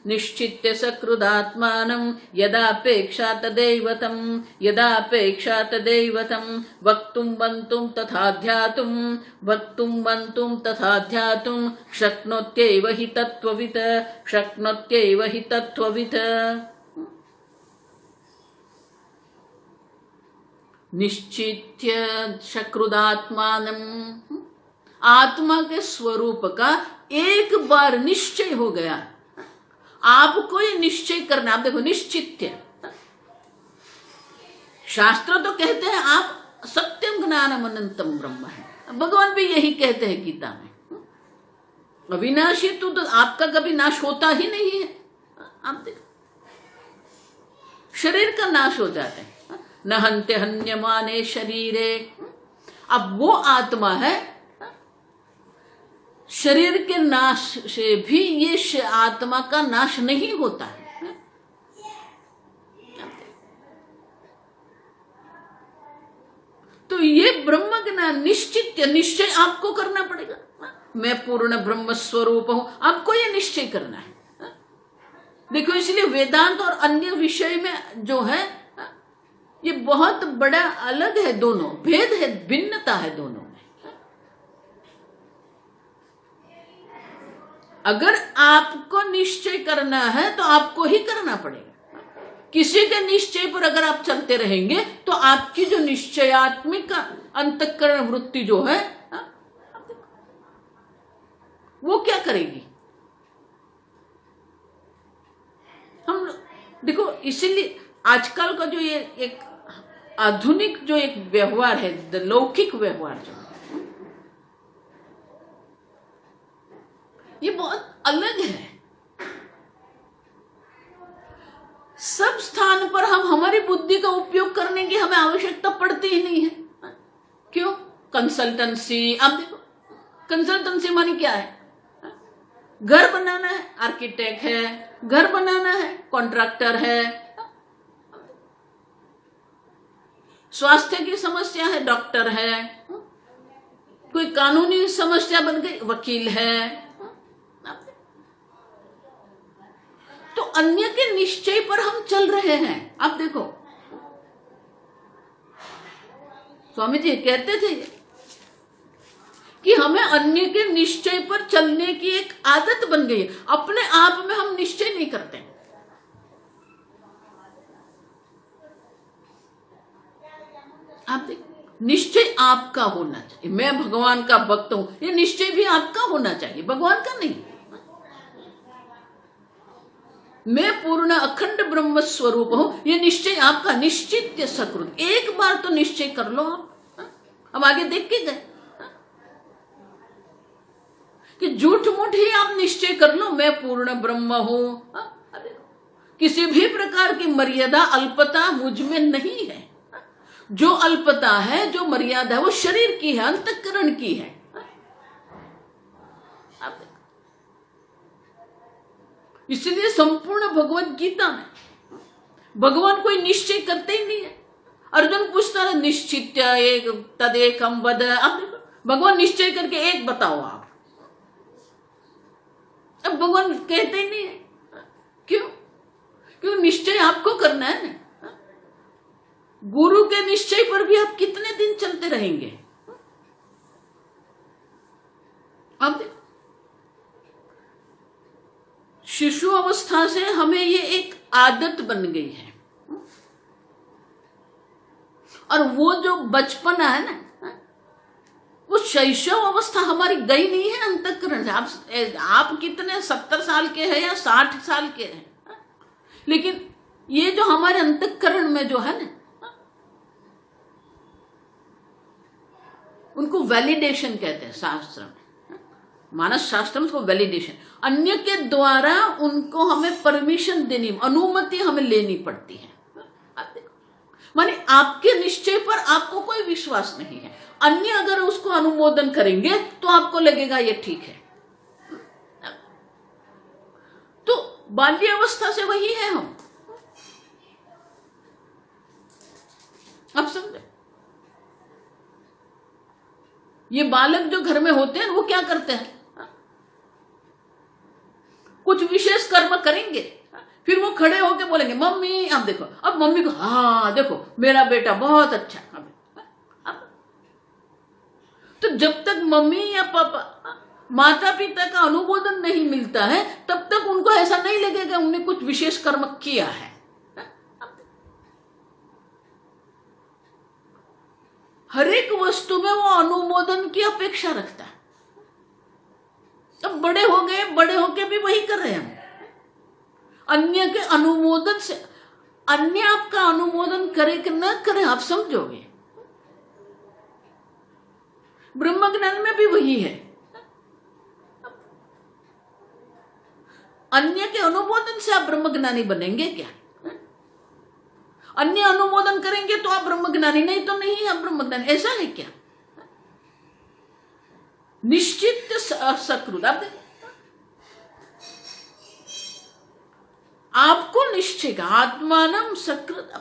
निश्चित्य सकृदात्मानं, यदापेक्षा तदैवतं, यदापेक्षा तदैवतं, वक्तुं बन्तुं तथा ध्यातुं, वक्तुं बन्तुं तथा ध्यातुं, शक्नोत्यैव हि तत्त्ववित्, शक्नोत्यैव हि तत्त्ववित्। निश्चित्य सकृदात्मानं, आत्मा के स्वरूप का एक बार निश्चय हो गया। आपको ये निश्चय करना। आप देखो, निश्चित्य, शास्त्र तो कहते हैं आप सत्यम ज्ञानम अनंतम ब्रह्म है, भगवान भी यही कहते हैं गीता में। अविनाशी तो आपका कभी नाश होता ही नहीं है। आप देखो, शरीर का नाश हो जाता है, न हन्ते हन्यमाने शरीरे। अब वो आत्मा है, शरीर के नाश से भी ये आत्मा का नाश नहीं होता है। तो ये ब्रह्म ज्ञान निश्चित निश्चय आपको करना पड़ेगा। मैं पूर्ण ब्रह्म स्वरूप हूं, आपको ये निश्चय करना है। देखो, इसलिए वेदांत और अन्य विषय में जो है ये बहुत बड़ा अलग है, दोनों भेद है, भिन्नता है दोनों में। अगर आपको निश्चय करना है तो आपको ही करना पड़ेगा। किसी के निश्चय पर अगर आप चलते रहेंगे तो आपकी जो निश्चयात्मिक अंतःकरण वृत्ति जो है वो क्या करेगी? हम देखो, इसीलिए आजकल का जो ये एक आधुनिक जो एक व्यवहार है, लौकिक व्यवहार जो ये बहुत अलग है। सब स्थान पर हम हमारी बुद्धि का उपयोग करने की हमें आवश्यकता पड़ती ही नहीं है। क्यों? कंसल्टेंसी। अब देखो, कंसल्टेंसी माने क्या है? घर बनाना है, आर्किटेक्ट है, घर बनाना है, कॉन्ट्रैक्टर है, स्वास्थ्य की समस्या है, डॉक्टर है, कोई कानूनी समस्या बन गई, वकील है। तो अन्य के निश्चय पर हम चल रहे हैं। आप देखो, स्वामी जी कहते थे कि हमें अन्य के निश्चय पर चलने की एक आदत बन गई है। अपने आप में हम निश्चय नहीं करते। आप देखो, निश्चय आपका होना चाहिए। मैं भगवान का भक्त हूं, ये निश्चय भी आपका होना चाहिए, भगवान का नहीं। मैं पूर्ण अखंड ब्रह्म स्वरूप हूं, ये निश्चय आपका। निश्चित्य सकृत, एक बार तो निश्चय कर लो आप। हम आगे देख के गए कि झूठ मूठ ही आप निश्चय निश्चय कर लो मैं पूर्ण ब्रह्म हूं। किसी भी प्रकार की मर्यादा अल्पता मुझ में नहीं है। जो अल्पता है, जो मर्यादा है, वो शरीर की है, अंतःकरण की है। इसलिए संपूर्ण भगवत गीता में भगवान कोई निश्चय करते ही नहीं है। अर्जुन पूछता है निश्चित एक तदेकम वद। अब देखो भगवान निश्चय करके एक बताओ आप। अब भगवान कहते ही नहीं है। क्यों? क्यों? निश्चय आपको करना है ना। गुरु के निश्चय पर भी आप कितने दिन चलते रहेंगे? अब देखो शिशु अवस्था से हमें ये एक आदत बन गई है। और वो जो बचपना है ना, वो शैशव अवस्था हमारी गई नहीं है अंतःकरण से। आप कितने 70 साल के हैं या 60 साल के हैं, लेकिन ये जो हमारे अंतःकरण में जो है ना, उनको वैलिडेशन कहते हैं शास्त्र में, मानस शास्त्र में उसको वैलिडेशन। अन्य के द्वारा उनको हमें परमिशन देनी, अनुमति हमें लेनी पड़ती है। माने आपके निश्चय पर आपको कोई विश्वास नहीं है, अन्य अगर उसको अनुमोदन करेंगे तो आपको लगेगा ये ठीक है। तो बाल्यावस्था से वही है हम। अब समझे? ये बालक जो घर में होते हैं वो क्या करते हैं? कुछ विशेष कर्म करेंगे, फिर वो खड़े होके बोलेंगे मम्मी आप देखो। अब मम्मी को हाँ देखो मेरा बेटा बहुत अच्छा है। अब तो जब तक मम्मी या पापा माता पिता का अनुमोदन नहीं मिलता है तब तक उनको ऐसा नहीं लगेगा उन्होंने कुछ विशेष कर्म किया है। हर एक वस्तु में वो अनुमोदन की अपेक्षा रखता है। अब बड़े हो गए, बड़े होके भी वही कर रहे हैं हम। अन्य के अनुमोदन से, अन्य आपका अनुमोदन करे कि न करे आप समझोगे। ब्रह्म ज्ञान में भी वही है। अन्य के अनुमोदन से आप ब्रह्मज्ञानी बनेंगे क्या? अन्य अनुमोदन करेंगे तो आप ब्रह्मज्ञानी, नहीं तो नहीं आप ब्रह्मज्ञानी। ऐसा है क्या? निश्चित सकृत। आपको निश्चय का आत्मानम सकृत।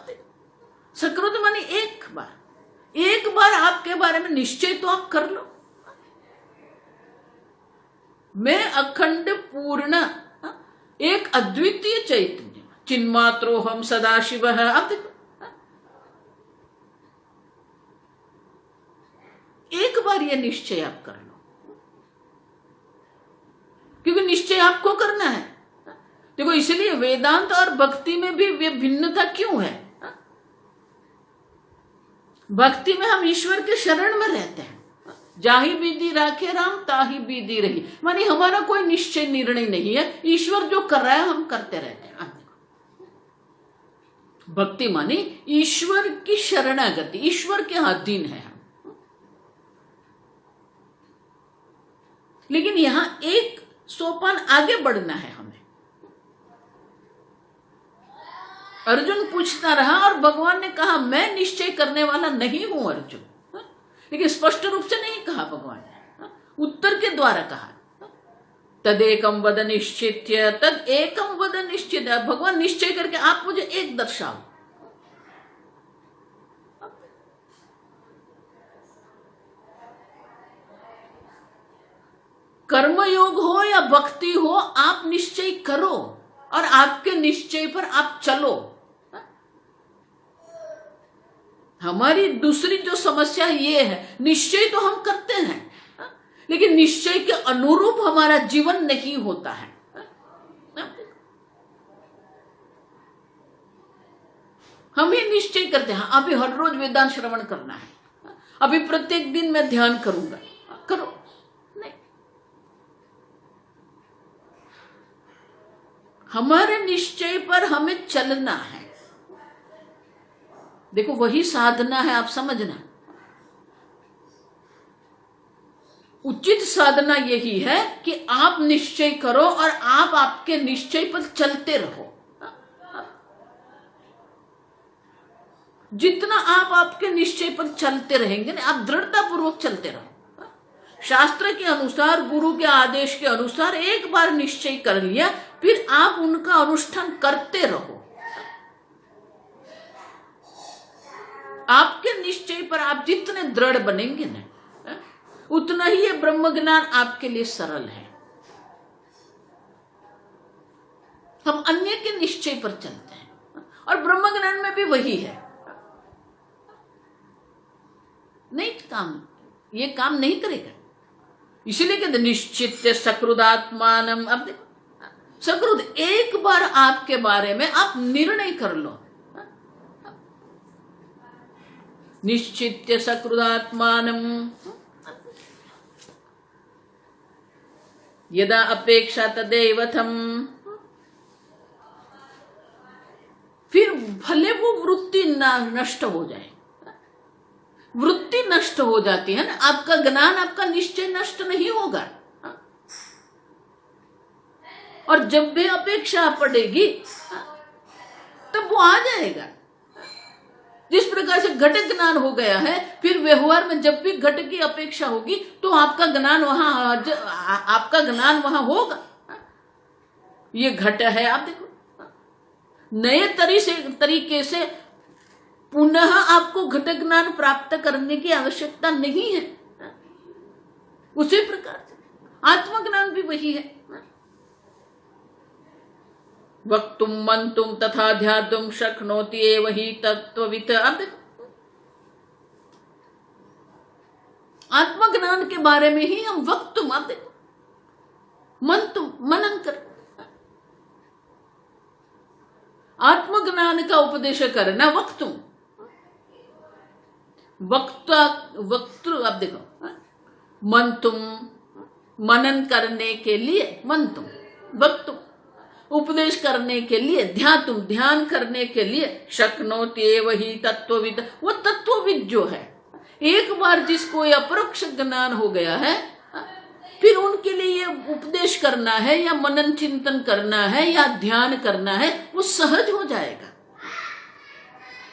सकृत माने एक बार आपके बारे में निश्चय तो आप कर लो। मैं अखंड पूर्ण एक अद्वितीय चैतन्य चिन्मात्रो हम सदाशिव। आप देखो एक बार ये निश्चय आप कर लो, क्योंकि निश्चय आपको करना है। देखो इसलिए वेदांत और भक्ति में भी वे भिन्नता क्यों है? भक्ति में हम ईश्वर के शरण में रहते हैं। जाही विधि राखे राम ताही विधि रही, मानी हमारा कोई निश्चय निर्णय नहीं है, ईश्वर जो कर रहा है हम करते रहते हैं। भक्ति मानी ईश्वर की शरणागति, ईश्वर के अधीन है हम। लेकिन यहां एक सोपान आगे बढ़ना है हमें। अर्जुन पूछता रहा और भगवान ने कहा मैं निश्चय करने वाला नहीं हूं अर्जुन। लेकिन स्पष्ट रूप से नहीं कहा भगवान ने, उत्तर के द्वारा कहा तदेकम वद निश्चित्य, तद एकम वद निश्चित। भगवान निश्चय करके आप मुझे एक दर्शाओ। कर्मयोग हो या भक्ति हो, आप निश्चय करो और आपके निश्चय पर आप चलो। हमारी दूसरी जो समस्या ये है, निश्चय तो हम करते हैं लेकिन निश्चय के अनुरूप हमारा जीवन नहीं होता है। हम ही निश्चय करते हैं अभी हर रोज वेदांत श्रवण करना है, अभी प्रत्येक दिन मैं ध्यान करूंगा। करो नहीं, हमारे निश्चय पर हमें चलना है। देखो वही साधना है, आप समझना। उचित साधना यही है कि आप निश्चय करो और आप आपके निश्चय पर चलते रहो। जितना आप आपके निश्चय पर चलते रहेंगे ना, आप दृढ़ता पूर्वक चलते रहो। शास्त्र के अनुसार, गुरु के आदेश के अनुसार एक बार निश्चय कर लिया, फिर आप उनका अनुष्ठान करते रहो। आपके निश्चय पर आप जितने दृढ़ बनेंगे ना, उतना ही ये ब्रह्म ज्ञान आपके लिए सरल है। हम अन्य के निश्चय पर चलते हैं और ब्रह्म ज्ञान में भी वही है। नहीं काम, ये काम नहीं करेगा। इसलिए कहते निश्चित सकृदात्मान। अब देखो, सकृद एक बार आपके बारे में आप निर्णय कर लो। निश्चित्य सकृदात्मानम यदा अपेक्षा तदेवथम। फिर भले वो वृत्ति नष्ट हो जाए, वृत्ति नष्ट हो जाती है ना, आपका ज्ञान, आपका निश्चय नष्ट नहीं होगा। और जब भी अपेक्षा पड़ेगी तब वो आ जाएगा। जिस प्रकार से घट ज्ञान हो गया है, फिर व्यवहार में जब भी घट की अपेक्षा होगी तो आपका ज्ञान वहां होगा। ये घट है, आप देखो, नए तरीके से पुनः आपको घट ज्ञान प्राप्त करने की आवश्यकता नहीं है। उसी प्रकार से आत्मज्ञान भी वही है। वक्तुम मंतुम तथा ध्यातुम शक्नोति एव हि तत्त्ववित्। अब देखो, आत्मज्ञान के बारे में ही हम वक्तुम, आप देखो, मंतुम मनन कर, आत्मज्ञान का उपदेश करना वक्तुम। वक्तृ, अब देखो, मंतुम मनन करने के लिए, मंतुम वक्तुम उपदेश करने के लिए, ध्यातुम ध्यान करने के लिए, शक्नोति एव हि तत्त्ववित्। वो तत्वविद जो है, एक बार जिसको ये अपरोक्ष ज्ञान हो गया है, फिर उनके लिए ये उपदेश करना है या मनन चिंतन करना है या ध्यान करना है, वो सहज हो जाएगा।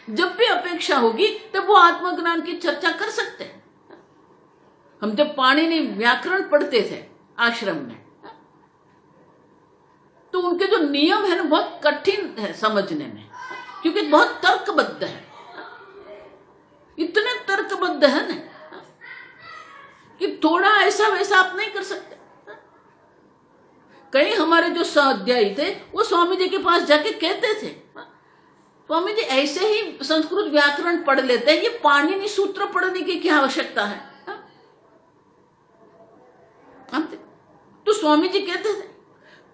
जब भी अपेक्षा होगी तब वो आत्मज्ञान की चर्चा कर सकते हैं। हम जब पाणिनि व्याकरण पढ़ते थे आश्रम में, तो उनके जो नियम है ना, बहुत कठिन है समझने में, क्योंकि बहुत तर्कबद्ध है। इतने तर्कबद्ध है ना कि थोड़ा ऐसा वैसा आप नहीं कर सकते। कई हमारे जो स्वाध्यायी थे, वो स्वामी जी के पास जाके कहते थे, स्वामी जी ऐसे ही संस्कृत व्याकरण पढ़ लेते हैं, ये पाणिनि सूत्र पढ़ने की क्या आवश्यकता है। तो स्वामी जी कहते थे,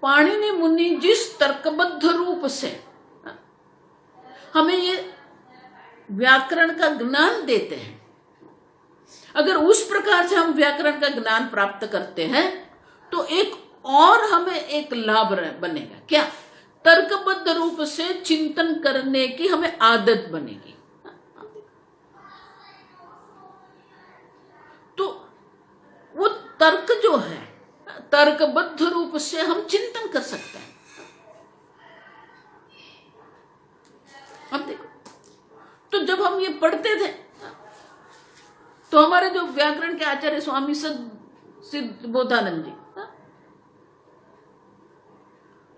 पाणिनि मुनि जिस तर्कबद्ध रूप से हमें ये व्याकरण का ज्ञान देते हैं, अगर उस प्रकार से हम व्याकरण का ज्ञान प्राप्त करते हैं तो एक और हमें एक लाभ बनेगा। क्या? तर्कबद्ध रूप से चिंतन करने की हमें आदत बनेगी। तो वो तर्क जो है, तर्कबद्ध रूप से हम चिंतन कर सकते हैं। अब देखो, तो जब हम ये पढ़ते थे तो हमारे जो व्याकरण के आचार्य स्वामी सिद्ध बोधानंद जी,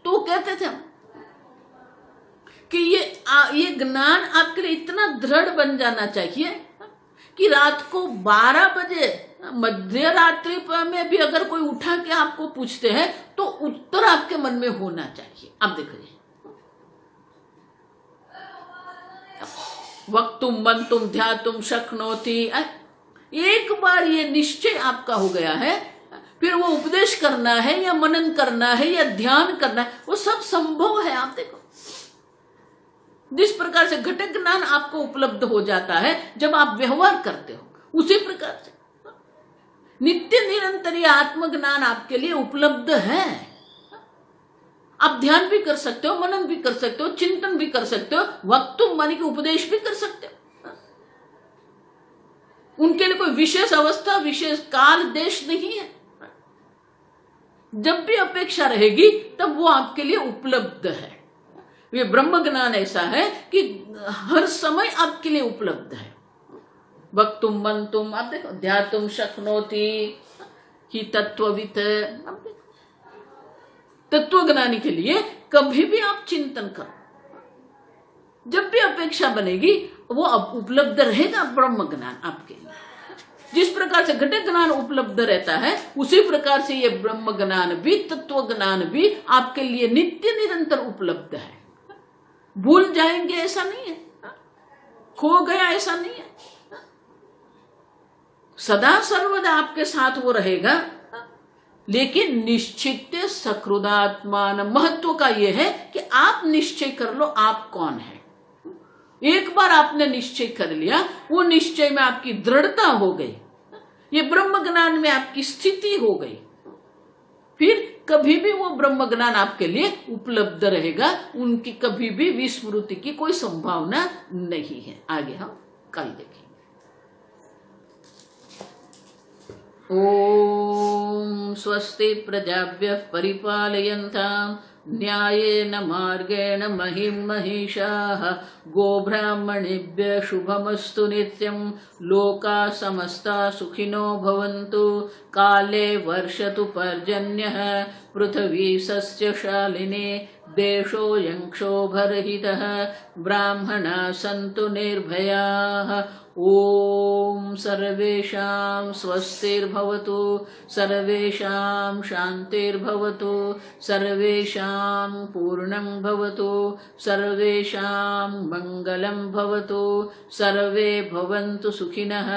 तो वो कहते थे कि ये ज्ञान आपके लिए इतना दृढ़ बन जाना चाहिए कि रात को 12 बजे मध्य रात्रि में भी अगर कोई उठा के आपको पूछते हैं तो उत्तर आपके मन में होना चाहिए। अब देखिए, वक्तुम मंतुम ध्यातुम शक्नोति, एक बार ये निश्चय आपका हो गया है, फिर वो उपदेश करना है या मनन करना है या ध्यान करना है, वो सब संभव है। आप देखो, जिस प्रकार से घटक ज्ञान आपको उपलब्ध हो जाता है जब आप व्यवहार करते हो, उसी प्रकार से नित्य निरंतर आत्मज्ञान आपके लिए उपलब्ध है। आप ध्यान भी कर सकते हो, मनन भी कर सकते हो, चिंतन भी कर सकते हो, वक्तुम माने कि उपदेश भी कर सकते हो। उनके लिए कोई विशेष अवस्था, विशेष काल, देश नहीं है। जब भी अपेक्षा रहेगी तब वो आपके लिए उपलब्ध है। ये ब्रह्म ज्ञान ऐसा है कि हर समय आपके लिए उपलब्ध है। वक्तुम मंतुम, आप देखो, ध्यातुम शक्नोति ही तत्ववित। तत्वज्ञानी के लिए कभी भी आप चिंतन करो, जब भी अपेक्षा बनेगी वो अब उपलब्ध रहेगा ब्रह्म ज्ञान आपके लिए। जिस प्रकार से घट ज्ञान उपलब्ध रहता है उसी प्रकार से ये ब्रह्म ज्ञान भी, तत्व ज्ञान भी आपके लिए नित्य निरंतर उपलब्ध है। भूल जाएंगे ऐसा नहीं है, खो गया ऐसा नहीं है, सदा सर्वदा आपके साथ वो रहेगा। लेकिन निश्चित सकृदात्मान, महत्व का ये है कि आप निश्चय कर लो आप कौन है। एक बार आपने निश्चय कर लिया, वो निश्चय में आपकी दृढ़ता हो गई, ये ब्रह्म ज्ञान में आपकी स्थिति हो गई, फिर कभी भी वो ब्रह्म ज्ञान आपके लिए उपलब्ध रहेगा। उनकी कभी भी विस्मृति की कोई संभावना नहीं है। आगे हम कल देखेंगे। ओम स्वस्ति प्रजाभ्यः परिपालयन्ताम् न्यायेन मार्गेण महिं महिषाः। गोब्राह्मणेभ्यः शुभमस्तु नित्यं। लोकाः समस्ताः सुखिनो भवन्तु। काले वर्षतु पर्जन्यः। पृथिवी सस्यशालिनी। देशोऽयं क्षोभरहितः। ब्राह्मणाः सन्तु निर्भयाः। ओम सर्वेषां स्वस्तिर्भवतु। सर्वेषां शान्तिर्भवतु। सर्वेषां पूर्णं भवतु। सर्वेषां मङ्गलं भवतु। सर्वे भवन्तु सुखिनः।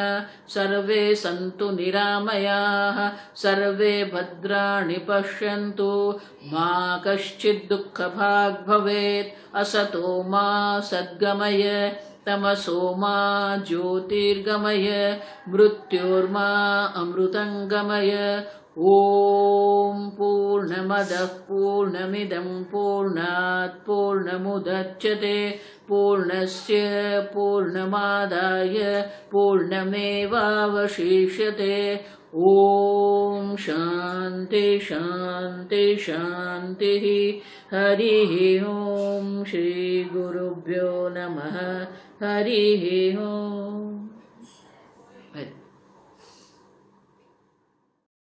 सर्वे सन्तु निरामयाः। सर्वे भद्राणि पश्यन्तु। मा कश्चित् दुःखभाग् भवेत्। असतो मा सद्गमय। तमसो मा ज्योतिर्गमय। मृत्योर्मा अमृतंगमय। ओम पूर्णमदः पूर्णमिदं पूर्णात् पूर्णमुदच्यते। पूर्णस्य पूर्णमादाय पूर्णमेवावशिष्यते। ओम शांति शांति शांति। हरि ओम। श्री गुरुभ्यो नमः। हरि ओम।